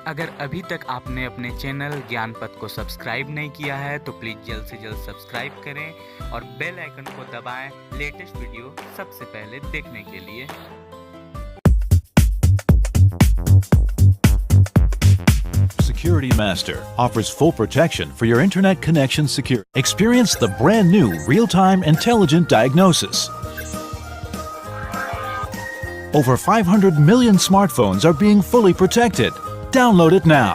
अगर अभी तक आपने अपने चैनल ज्ञानपथ को सब्सक्राइब नहीं किया है तो प्लीज़ जल्द से जल्द सब्सक्राइब करें और बेल आइकन को दबाएं लेटेस्ट वीडियो सबसे पहले देखने के लिए। Security Master offers full protection for your internet connection security. Experience the brand new real-time intelligent diagnosis. Over 500 million smartphones are being fully protected. Download it now.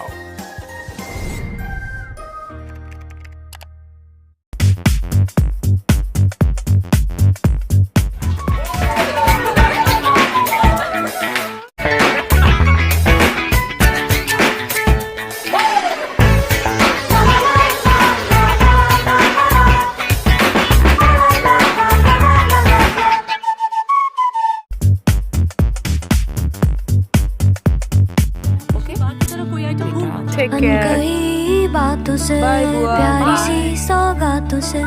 कई बातों से प्यारी सी सौगातों से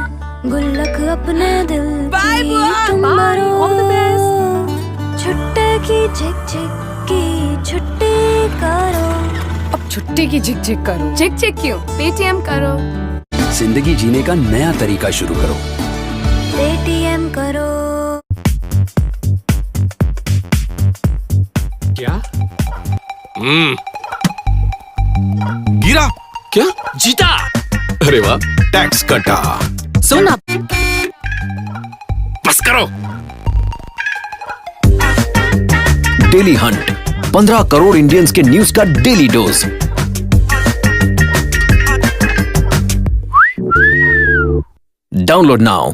गुल्लक अपने दिल की तुम भरो। छुट्टे की झिक झिक की छुट्टी करो। अब छुट्टी की झिक झिक करो। झिक झिक क्यों? पेटीएम करो। जिंदगी जीने का नया तरीका शुरू करो। पेटीएम करो। क्या? गिरा क्या? जीता। अरे वाह, टैक्स कटा। सुना, बस करो। डेली हंट, 15 करोड़ इंडियंस के न्यूज का डेली डोज। Download now.